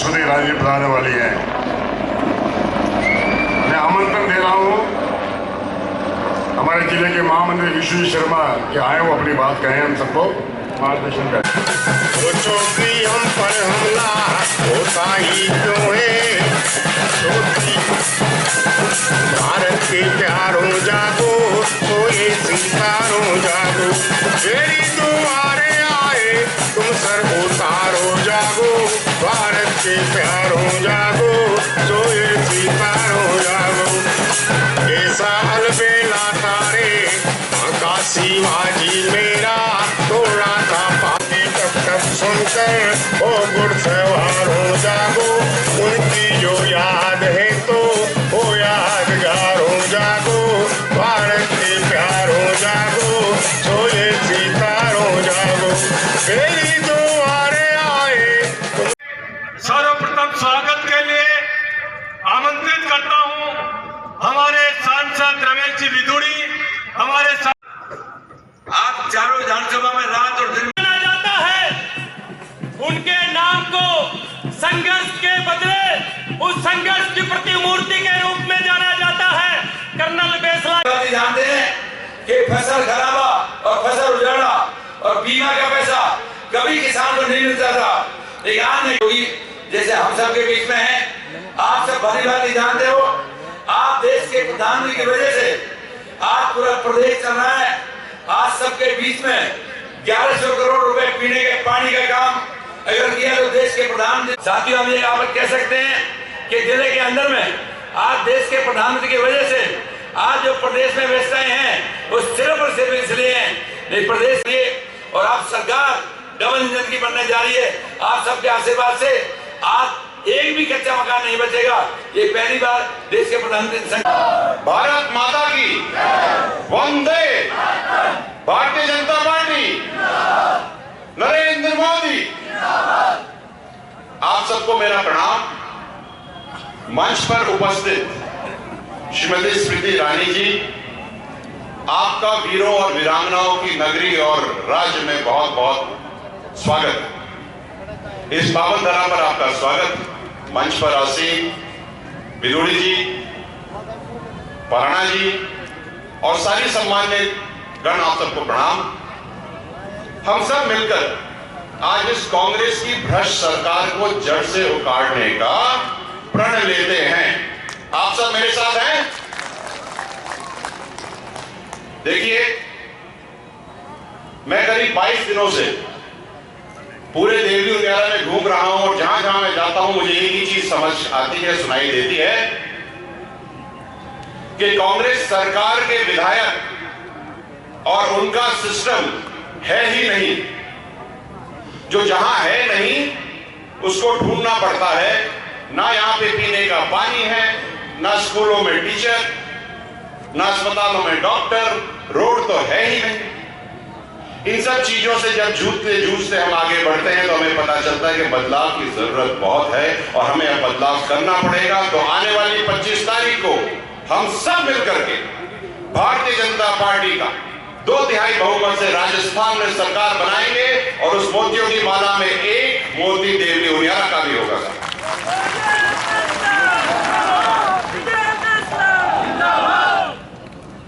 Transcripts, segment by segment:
स्मृति ईरानी बताने वाली है। मैं आमंत्रण दे रहा हूँ हमारे जिले के महामंत्री विश्वजीत शर्मा के आए वो अपनी बात कहें, हम सबको मार्गदर्शन करें। सोचो कि हम पर हमला होता ही क्यों है, भारत के प्यारों जागो, सोए सितारों जागो, तेरी दुआरे आए तुम सर उतारो जागो, भारत के प्यारों जागो, सोए सितारों जागो। ऐसा अलबेला तारे आकाशी बाजी मेरा, थोड़ा सा पानी टप टप सुनकर ओ घुड़सवारों जागो, उनकी जो याद है तो ओ यादगारों जागो, भारत के प्यारों जागो, सोए सितारों जागो, तेरी दुआरे आए। सर्वप्रथम स्वागत के लिए आमंत्रित करता हूं हमारे सांसद रमेश जी विदुड़ी। हमारे आप चारों विधानसभा में रात और दिन जाना जाता है, उनके नाम को संघर्ष के बदले उस संघर्ष की प्रतिमूर्ति के रूप में जाना जाता है। कर्नल बेसला जानते हैं कि फसल खराबा और फसल उजाड़ा और बीमा का पैसा कभी किसान को नहीं मिलता था, लेकिन आज नहीं होगी। जैसे हम सबके बीच में है, आप सब भली भांति जानते हो, आप देश के प्रधानमंत्री की वजह से आज पूरा प्रदेश चल रहा है। आज सबके बीच में 1100 करोड़ रुपए पीने के पानी का काम अगर किया तो देश के प्रधानमंत्री। साथियों, हम ये कह सकते हैं कि जिले के अंदर में आज देश के प्रधानमंत्री की वजह से आज जो प्रदेश में व्यवस्थाएं हैं वो सिर्फ और सिर्फ इसलिए हैं प्रदेश के, और आप सरकार डबल इंजन की बनने जा रही है। आप सबके आशीर्वाद से आज एक भी कच्चा मकान नहीं बचेगा। ये पहली बार देश के प्रधानमंत्री। भारत माता की वंदे, भारतीय जनता पार्टी, नरेंद्र मोदी। आप सबको मेरा प्रणाम। मंच पर उपस्थित श्रीमती स्मृति ईरानी जी, आपका वीरों और वीरांगनाओं की नगरी और राज्य में बहुत बहुत स्वागत। इस पावन धरा पर आपका स्वागत। मंच पर आसीन विदुड़ी जी, पराणा जी और सारी सम्मान्य गण, आप सबको प्रणाम। हम सब मिलकर आज इस कांग्रेस की भ्रष्ट सरकार को जड़ से उखाड़ने का प्रण लेते हैं। आप सब मेरे साथ हैं? देखिए, मैं करीब 22 दिनों से पूरे देवली उनियारा में घूम रहा हूं और जहां जहां मैं जाता हूं मुझे एक ही चीज समझ आती है, सुनाई देती है कि कांग्रेस सरकार के विधायक और उनका सिस्टम है ही नहीं। जो जहां है नहीं उसको ढूंढना पड़ता है। ना यहां पे पीने का पानी है, ना स्कूलों में टीचर, ना अस्पतालों में डॉक्टर, रोड तो है ही नहीं। इन सब चीजों से जब जूझते हम आगे बढ़ते हैं तो हमें पता चलता है कि बदलाव की जरूरत बहुत है और हमें अब बदलाव करना पड़ेगा। तो आने वाली 25 तारीख को हम सब मिलकर के भारतीय जनता पार्टी का 2/3 बहुमत से राजस्थान में सरकार बनाएंगे और उस मोतियों की माला में एक मोती देवली उनियारा का भी होगा।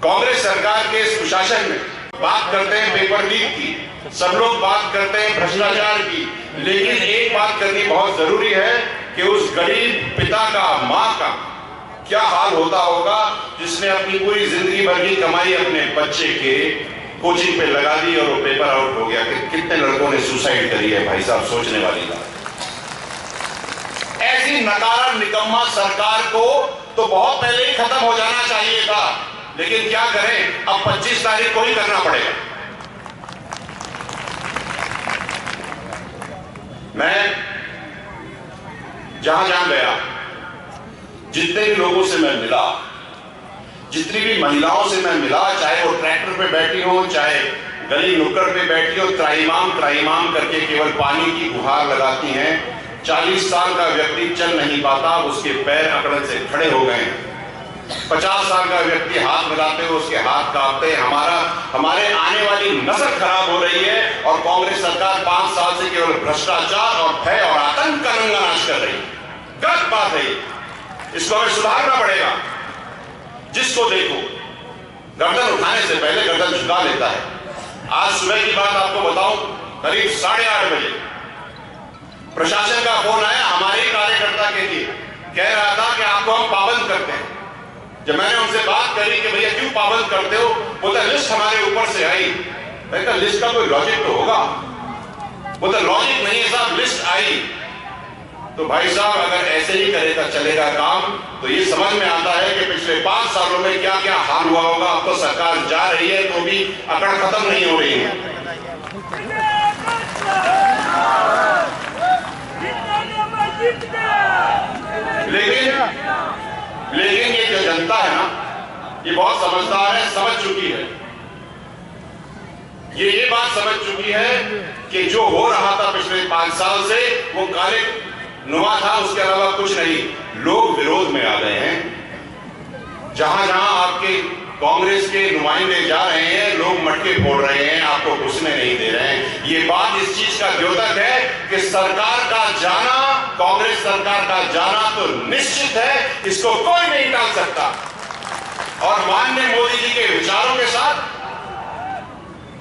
कांग्रेस सरकार के इस कुशासन में बात करते हैं पेपर लीक की, सब लोग बात करते हैं भ्रष्टाचार की, लेकिन एक बात करनी बहुत जरूरी है कि उस गरीब पिता का, मां का क्या हाल होता होगा जिसने अपनी पूरी जिंदगी भर की कमाई अपने बच्चे के कोचिंग पे लगा दी और वो पेपर आउट हो गया। कि कितने लड़कों ने सुसाइड करी है भाई साहब, सोचने वाली बात। ऐसी नकारा निकम्मा सरकार को तो बहुत पहले ही खत्म हो जाना चाहिए था, लेकिन क्या करें, अब 25 तारीख को ही करना पड़ेगा। मैं जहां जहां गया, जितने भी लोगों से मैं मिला, जितनी भी महिलाओं से मैं मिला, चाहे वो ट्रैक्टर पे बैठी हो, चाहे गली नुक्कड़ पे बैठी हो, त्राईमाम त्राईमाम करके केवल पानी की गुहार लगाती हैं। 40 साल का व्यक्ति चल नहीं पाता, उसके पैर अकड़न से खड़े हो गए। 50 साल का व्यक्ति हाथ मिलाते हुए उसके हाथ कांपते हैं। हमारे आने वाली नस्ल खराब हो रही है और कांग्रेस सरकार 5 साल से केवल भ्रष्टाचार और भय और आतंक का रंगनाश कर रही है। गलत बात है, इसको हमें सुधारना पड़ेगा। जिसको देखो गर्दन उठाने से पहले गर्दन झुका लेता है। आज सुबह की बात आपको बताऊं, करीब 8:30 बजे प्रशासन का फोन आया हमारे कार्यकर्ता के लिए, कह रहा था कि आपको हम पाबंद करते हैं। जब मैंने उनसे बात करी कि भैया क्यों पाबंद करते हो, बोलता लिस्ट हमारे ऊपर से आई। मैंने कहा लिस्ट का कोई लॉजिक तो होगा। बोलता लॉजिक नहीं है साहब, लिस्ट आई। तो भाई साहब अगर ऐसे ही करेगा चलेगा काम तो ये समझ में आता है कि पिछले 5 सालों में क्या क्या हाल हुआ होगा। अब तो सरकार जा रही है तो भी अकड़ खत्म नहीं हो रही है। लेकिन ये जो जनता है ना, ये बहुत समझदार है, समझ चुकी है। ये बात समझ चुकी है कि जो हो रहा था पिछले 5 साल से वो काले नुमा था, उसके अलावा कुछ नहीं। लोग विरोध में आ गए हैं। जहां जहां आपके कांग्रेस के नुमाइंदे जा रहे हैं, लोग मटके फोड़ रहे हैं, आपको घुसने नहीं दे रहे हैं। ये बात इस चीज का द्योतक है कि सरकार का जाना, कांग्रेस सरकार का जाना तो निश्चित है, इसको कोई नहीं टाल सकता। और माननीय मोदी जी के विचारों के साथ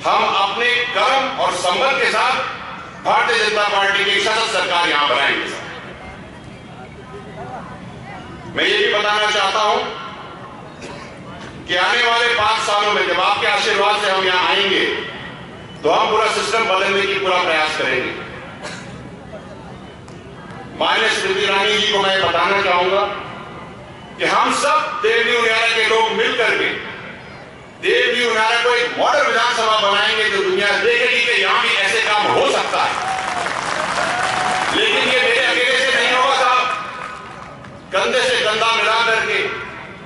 हम अपने कर्म और संबल के साथ भारतीय जनता पार्टी की शासन सरकार यहां बनाएंगे। मैं ये भी बताना चाहता हूं कि आने वाले 5 सालों में जब आपके आशीर्वाद से हम यहां आएंगे तो हम पूरा सिस्टम बदलने की पूरा प्रयास करेंगे। माननीय स्मृति ईरानी जी को मैं बताना चाहूंगा कि हम सब देवली उनियारा के लोग मिलकर के देवली उनियारा को एक मॉडल विधानसभा बनाएंगे जो दुनिया देखेगी कि यहां भी ऐसे काम हो सकता है। लेकिन ये मेरे अकेले से नहीं होगा साहब, कंधे से कंधा मिला करके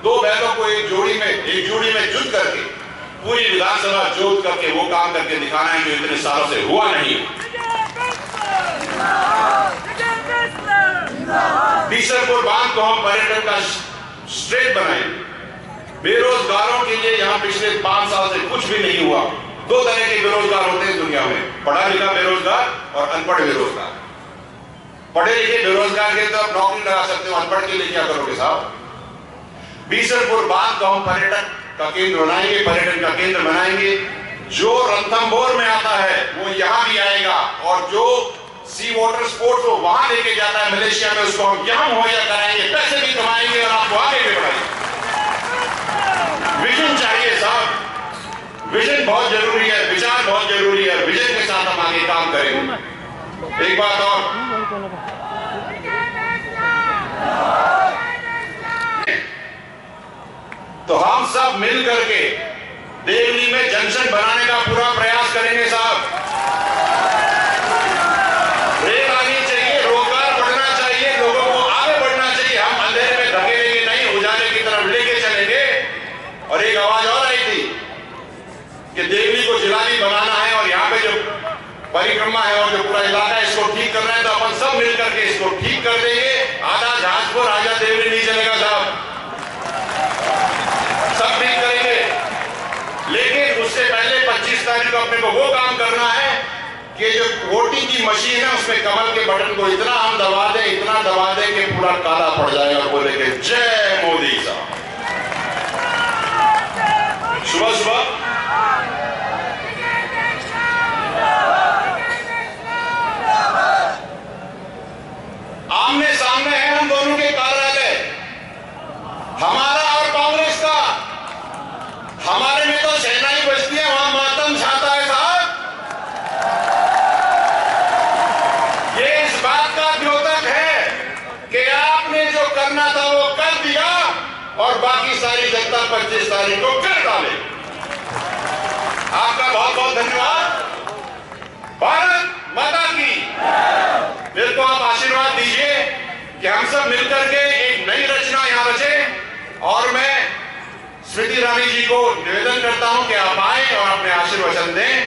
2 बैलों को एक जोड़ी में जुट करके पूरी विधानसभा जोत करके वो काम करके दिखाना है जो इतने सालों से हुआ नहीं। बीसलपुर बांध को हम पर्यटन का स्ट्रेट बनाएंगे। बेरोजगारों के लिए यहाँ पिछले 5 साल से कुछ भी नहीं हुआ। 2 तरह के बेरोजगार होते हैं दुनिया में, पढ़ा लिखा बेरोजगार और अनपढ़ बेरोजगार। पढ़े लिखे बेरोजगार के तो आप नौकरी लगा सकते हो, अनपढ़ के लिए क्या करोगे साहब। बीसलपुर बांध को हम पर्यटन का केंद्र बनाएंगे, पर्यटन का केंद्र बनाएंगे। जो रणथंभौर में आता है वो यहाँ भी आएगा और जो सी वाटर स्पोर्ट्स को वहां लेके जाता है मलेशिया में, उसको हम यहाँ मुहैया कराएंगे, पैसे भी कमाएंगे और आपको आगे भी बढ़ाएंगे। विजन चाहिए साहब, विजन बहुत जरूरी है, विचार बहुत जरूरी है। विजन के साथ हम आगे काम करेंगे। एक बात और, तो हम सब मिल करके देवली में जंक्शन बनाने का पूरा प्रयास करेंगे साहब। रेल आनी चाहिए, रोजगार बढ़ना चाहिए, लोगों को आगे बढ़ना चाहिए। हम अंधेरे में धकेलेंगे नहीं, उजाले की तरफ लेके चलेंगे। और एक आवाज और आई थी कि देवली को जिलानी बनाना है और यहाँ पे जो परिक्रमा है और जो पूरा इलाका है इसको ठीक करना है, तो अपन सब मिल करके इसको ठीक कर देंगे। आधा जहाजपुर राजा देवली नहीं चलेगा साहब, सब ठीक करेंगे। लेकिन उससे पहले 25 तारीख को अपने को वो काम करना है कि जो वोटिंग की मशीन है उसमें कमल के बटन को इतना हम दबा दें, इतना दबा दें कि पूरा काला पड़ जाए और बोले कि जय मोदी साहब। सुबह सुबह आमने सामने है हम दोनों के कार्यालय, हमारा और कांग्रेस का। हमारे में तो शहनाई बजती है, वहां मातम छाता है साहब। ये इस बात का द्योतक है कि आपने जो करना था वो कर दिया और बाकी सारी जनता 25 तारीख को कर डाले। आपका बहुत बहुत धन्यवाद। भारत माता की। मेरे को आप आशीर्वाद दीजिए कि हम सब मिलकर के एक नई रचना यहां रचें। और मैं स्मृति ईरानी जी को निवेदन करता हूं कि आप आए और अपने आशीर्वचन दें।